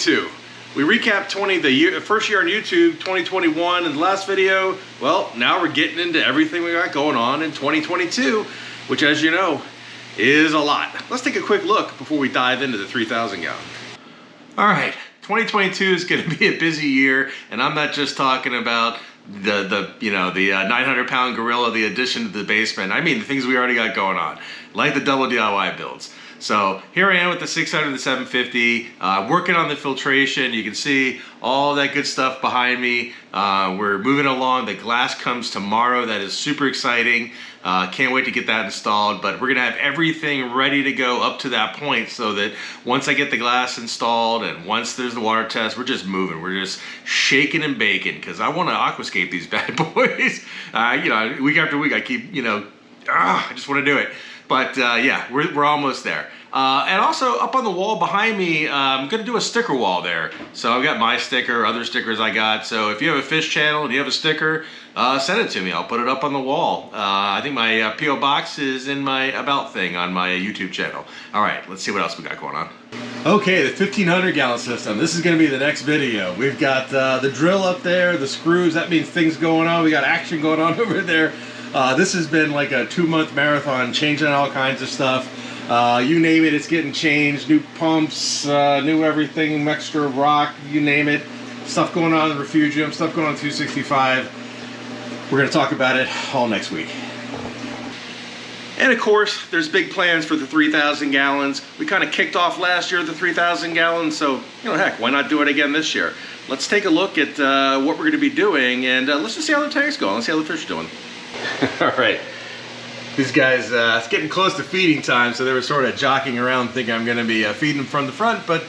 2022. We recapped the first year on YouTube, 2021, in the last video. Well, now we're getting into everything we got going on in 2022, which, as you know, is a lot. Let's take a quick look before we dive into the 3,000 gallon. All right, 2022 is going to be a busy year, and I'm not just talking about the 900-pound gorilla, the addition to the basement. I mean the things we already got going on, like the double DIY builds. So here I am with the 600 and the 750, working on the filtration. You can see all that good stuff behind me. We're moving along. The glass comes tomorrow. That is super exciting. Can't wait to get that installed, but we're gonna have everything ready to go up to that point so that once I get the glass installed and once there's the water test, we're just moving. We're just shaking and baking because I want to aquascape these bad boys. Week after week I keep, I just want to do it. But yeah, we're almost there. And also up on the wall behind me, I'm gonna do a sticker wall there. So I've got my sticker, other stickers I got. So if you have a fish channel and you have a sticker, send it to me. I'll put it up on the wall. I think my P.O. box is in my about thing on my YouTube channel. All right, let's see what else we got going on. Okay, the 1,500 gallon system. This is gonna be the next video. We've got the drill up there, the screws. That means things going on. We got action going on over there. This has been like a 2-month marathon, changing all kinds of stuff. You name it, it's getting changed. New pumps, new everything, extra rock, you name it. Stuff going on in the refugium, stuff going on in 265. We're gonna talk about it all next week. And of course, there's big plans for the 3,000 gallons. We kind of kicked off last year with the 3,000 gallons, so heck, why not do it again this year? Let's take a look at what we're gonna be doing, and let's just see how the tank's going. Let's see how the fish are doing. All right. These guys, it's getting close to feeding time, so they were sort of jockeying around thinking I'm going to be feeding them from the front, but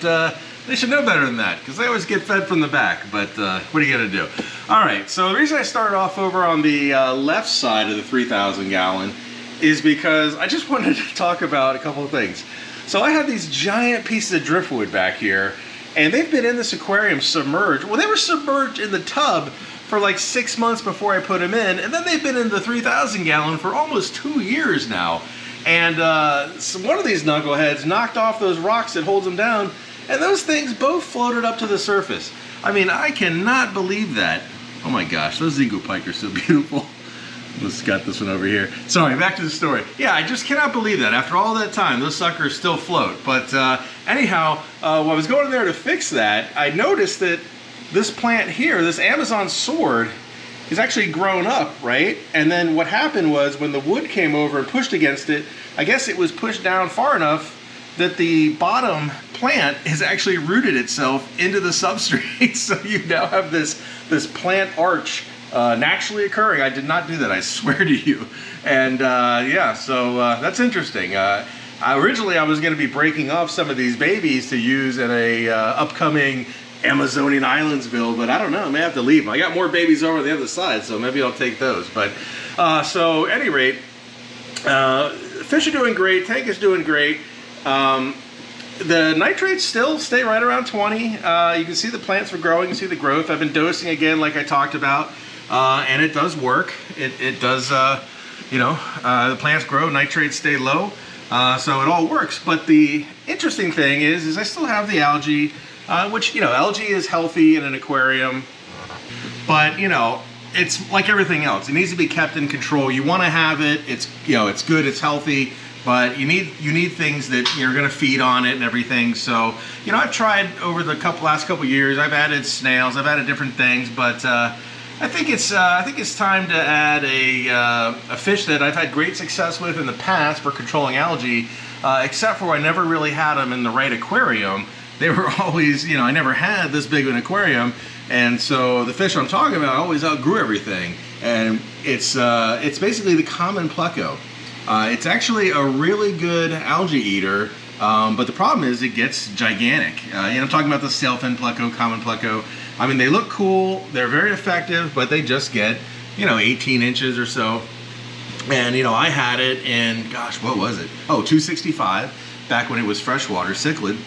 they should know better than that, because they always get fed from the back, but what are you going to do? All right, so the reason I started off over on the left side of the 3,000 gallon is because I just wanted to talk about a couple of things. So I have these giant pieces of driftwood back here, and they've been in this aquarium submerged. Well, they were submerged in the tub for like 6 months before I put them in, and then they've been in the 3,000 gallon for almost 2 years now. And so one of these knuckleheads knocked off those rocks that holds them down, and those things both floated up to the surface. I mean, I cannot believe that. Oh my gosh, those Zingo pike are so beautiful. Let's got this one over here. Sorry, back to the story. Yeah, I just cannot believe that. After all that time, those suckers still float. But anyhow, when I was going in there to fix that, I noticed that this plant here, this Amazon sword, is actually grown up, right? And then what happened was when the wood came over and pushed against it, I guess it was pushed down far enough that the bottom plant has actually rooted itself into the substrate. So you now have this plant arch naturally occurring. I did not do that, I swear to you. And yeah, so that's interesting. Originally I was gonna be breaking off some of these babies to use in a upcoming Amazonian Islands build, but I don't know, I may have to leave them. I got more babies over the other side, so maybe I'll take those. But so at any rate, fish are doing great, tank is doing great. The nitrates still stay right around 20. You can see the plants are growing, you can see the growth. I've been dosing again like I talked about, and it does work. It does, the plants grow, nitrates stay low, so it all works. But the interesting thing is I still have the algae, which, algae is healthy in an aquarium, but, it's like everything else. It needs to be kept in control. You want to have it. It's, it's good, it's healthy, but you need things that you're going to feed on it and everything. So, I've tried over the last couple years. I've added snails, I've added different things, but I think it's time to add a fish that I've had great success with in the past for controlling algae, except for I never really had them in the right aquarium. They were always, I never had this big of an aquarium, and so the fish I'm talking about always outgrew everything. And it's basically the common pleco. It's actually a really good algae eater, but the problem is it gets gigantic. I'm talking about the sailfin pleco, common pleco. I mean, they look cool, they're very effective, but they just get, 18 inches or so. And, I had it in, gosh, what was it? Oh, 265, back when it was freshwater, cichlid.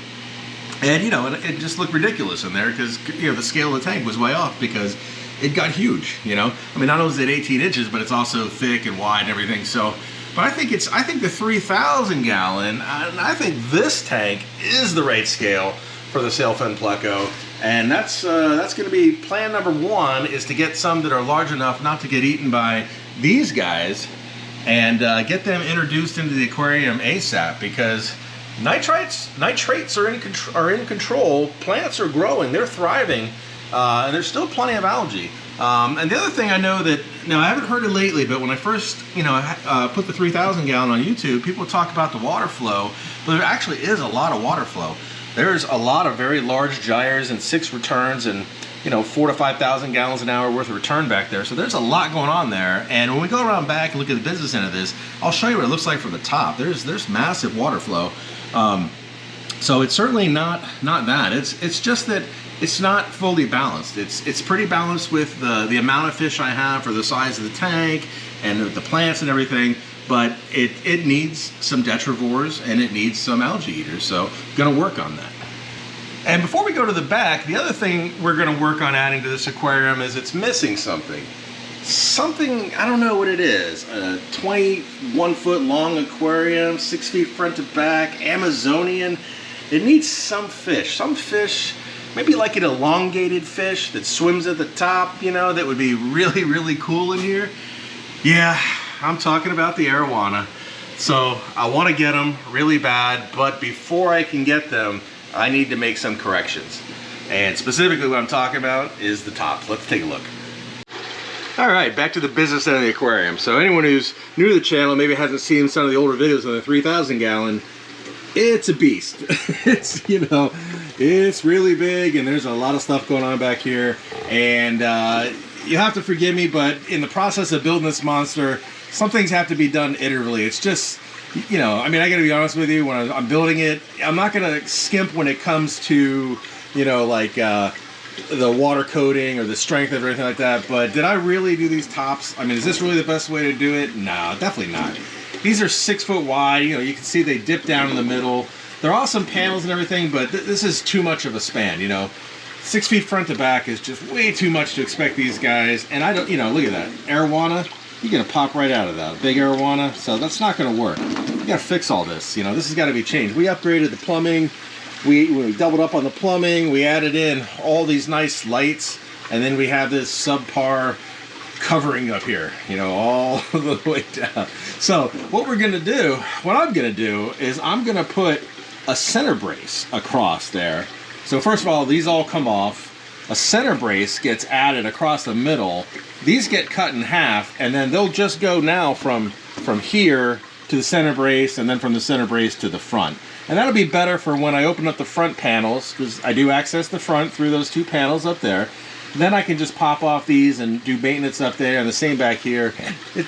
And, it just looked ridiculous in there because, the scale of the tank was way off because it got huge, I mean, not only is it 18 inches, but it's also thick and wide and everything. So, but I think the 3,000 gallon, and I think this tank is the right scale for the sailfin pleco. And that's going to be plan number one, is to get some that are large enough not to get eaten by these guys, and get them introduced into the aquarium ASAP, because nitrates are in control. Plants are growing, they're thriving, and there's still plenty of algae. And the other thing I know that, now I haven't heard it lately, but when I first, put the 3,000 gallon on YouTube, people talk about the water flow, but there actually is a lot of water flow. There's a lot of very large gyres and 6 returns and 4,000 to 5,000 gallons an hour worth of return back there. So there's a lot going on there. And when we go around back and look at the business end of this, I'll show you what it looks like from the top. There's massive water flow. So it's certainly not that. It's just that it's not fully balanced. It's pretty balanced with the amount of fish I have for the size of the tank and the plants and everything. But it needs some detrivores and it needs some algae eaters. So gonna work on that. And before we go to the back, the other thing we're gonna work on adding to this aquarium is it's missing something. Something, I don't know what it is. A 21-foot long aquarium, 6 feet front to back, Amazonian. It needs some fish, maybe like an elongated fish that swims at the top, that would be really, really cool in here. Yeah, I'm talking about the arowana. So I want to get them really bad, but before I can get them, I need to make some corrections. And specifically what I'm talking about is the top. Let's take a look. All right, back to the business end of the aquarium. So anyone who's new to the channel, maybe hasn't seen some of the older videos on the 3,000 gallon, it's a beast. It's really big, and there's a lot of stuff going on back here. And you have to forgive me, but in the process of building this monster, some things have to be done iteratively. It's just, I gotta be honest with you, when I'm building it, I'm not gonna skimp when it comes to, the water coating or the strength of it or anything like that. But did I really do these tops? Is this really the best way to do it? No, definitely not. These are 6 foot wide. You can see they dip down in the middle. They're awesome panels and everything, but this is too much of a span, 6 feet front to back is just way too much to expect these guys. And I don't, look at that. Arowana, you're gonna pop right out of that. Big arowana, so that's not gonna work. You gotta fix all this, this has gotta be changed. We upgraded the plumbing. We doubled up on the plumbing. We added in all these nice lights, and then we have this subpar covering up here, all the way down. So what I'm gonna do is I'm gonna put a center brace across there. So first of all, these all come off. A center brace gets added across the middle. These get cut in half, and then they'll just go now from here to the center brace, and then from the center brace to the front. And that'll be better for when I open up the front panels, because I do access the front through those 2 panels up there. Then I can just pop off these and do maintenance up there, and the same back here.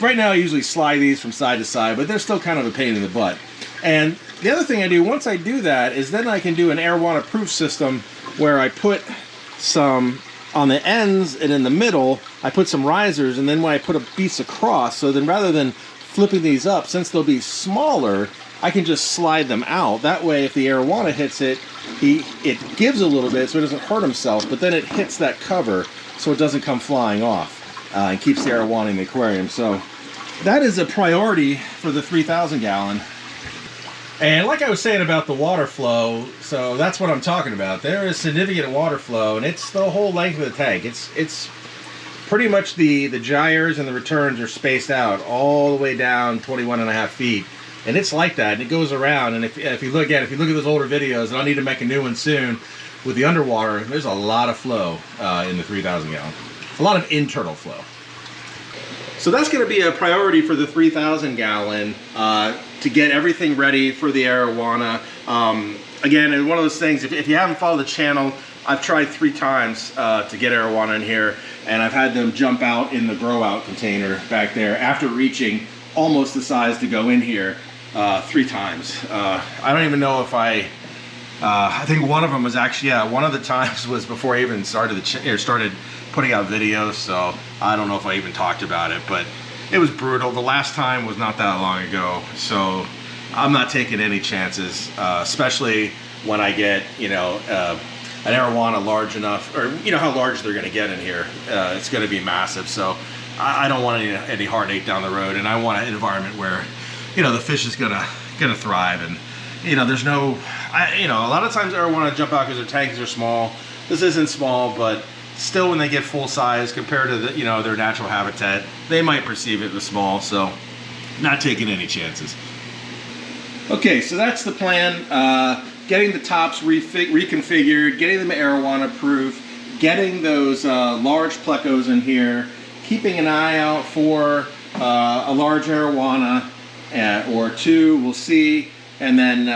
Right now I usually slide these from side to side, but they're still kind of a pain in the butt. And the other thing I do, once I do that, is then I can do an arowana proof system where I put some on the ends, and in the middle I put some risers, and then when I put a piece across, so then rather than flipping these up, since they'll be smaller, I can just slide them out. That way if the arowana hits it, it gives a little bit so it doesn't hurt himself, but then it hits that cover so it doesn't come flying off, and keeps the arowana in the aquarium. So that is a priority for the 3,000 gallon. And like I was saying about the water flow, so that's what I'm talking about. There is significant water flow, and it's the whole length of the tank. It's pretty much the gyres and the returns are spaced out all the way down 21.5 feet. And it's like that, and it goes around. And if you look at those older videos, and I'll need to make a new one soon, with the underwater, there's a lot of flow in the 3,000 gallon. A lot of internal flow. So that's going to be a priority for the 3,000 gallon to get everything ready for the arowana. Again, it's one of those things, if you haven't followed the channel, I've tried 3 times to get arowana in here, and I've had them jump out in the grow out container back there after reaching almost the size to go in here 3 times. I don't even know if I think one of them was actually, one of the times was before I even started putting out videos, so I don't know if I even talked about it, but it was brutal. The last time was not that long ago, so I'm not taking any chances, especially when I get, an arowana large enough, or how large they're gonna get in here. It's gonna be massive, so I don't want any heartache down the road, and I want an environment where, the fish is gonna thrive, and you know, there's no, you know, a lot of times I want to jump out because their tanks are small. This isn't small, but still when they get full size compared to the, you know, their natural habitat, they might perceive it as small, so not taking any chances. Okay, so that's the plan. Getting the tops reconfigured, getting them arowana proof, getting those large plecos in here, keeping an eye out for a large arowana or two, we'll see, and then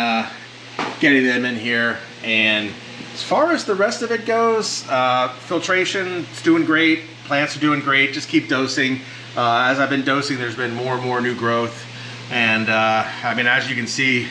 getting them in here. And as far as the rest of it goes, filtration is doing great, plants are doing great, just keep dosing. As I've been dosing, there's been more and more new growth. And I mean, as you can see,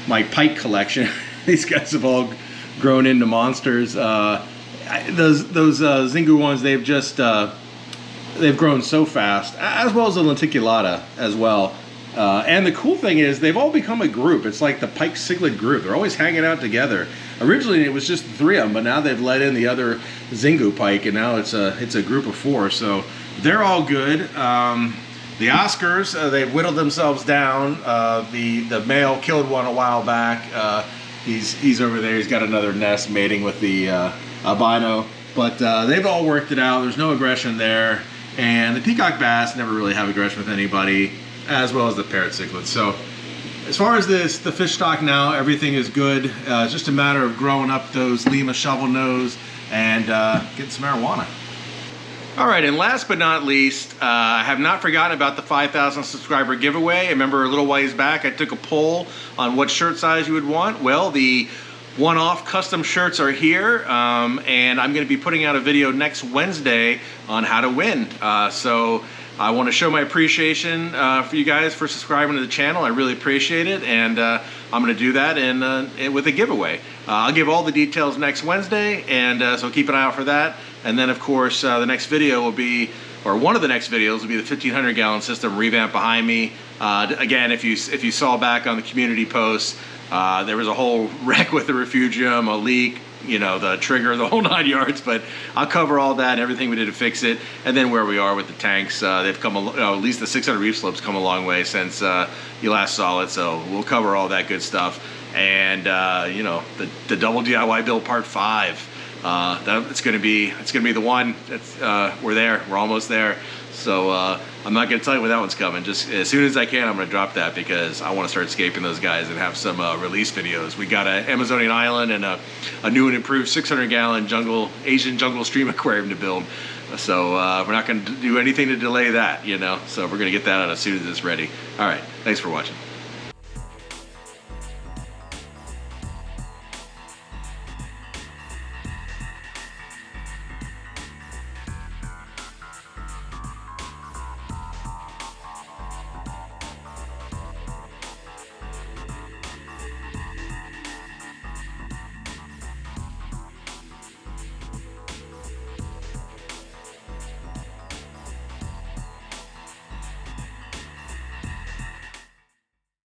my pike collection, these guys have all grown into monsters. Those Xingu ones, they've grown so fast, as well as the lenticulata as well. And the cool thing is they've all become a group. It's like the pike cichlid group. They're always hanging out together. Originally it was just 3 of them, but now they've let in the other Xingu pike, and now it's a group of 4. So they're all good. The Oscars, they've whittled themselves down. The male killed one a while back. He's over there. He's got another nest mating with the albino. But they've all worked it out. There's no aggression there. And the peacock bass never really have aggression with anybody, as well as the parrot cichlids. So as far as the fish stock now, everything is good. It's just a matter of growing up those Lima shovel nose and getting some arowana. All right, and last but not least, I have not forgotten about the 5,000 subscriber giveaway. I remember a little ways back, I took a poll on what shirt size you would want. Well, the one-off custom shirts are here, and I'm going to be putting out a video next Wednesday on how to win. So I want to show my appreciation for you guys for subscribing to the channel. I really appreciate it, and I'm going to do that with a giveaway. I'll give all the details next Wednesday, and so keep an eye out for that. And then, of course, the next video will be, or one of the next videos will be the 1,500 gallon system revamp behind me. Again, if you saw back on the community posts, there was a whole wreck with the refugium, a leak, you know, the trigger, the whole 9 yards, but I'll cover all that and everything we did to fix it. And then where we are with the tanks, they've come, at least the 600 reef slopes come a long way since you last saw it, so we'll cover all that good stuff. And you know, the double DIY build part 5, it's gonna be the one. We're there, we're almost there. So I'm not gonna tell you when that one's coming. Just as soon as I can, I'm gonna drop that because I want to start escaping those guys and have some release videos. We got an Amazonian island and a new and improved 600 gallon Asian jungle stream aquarium to build. So we're not gonna do anything to delay that, you know. So we're gonna get that out as soon as it's ready. All right, thanks for watching.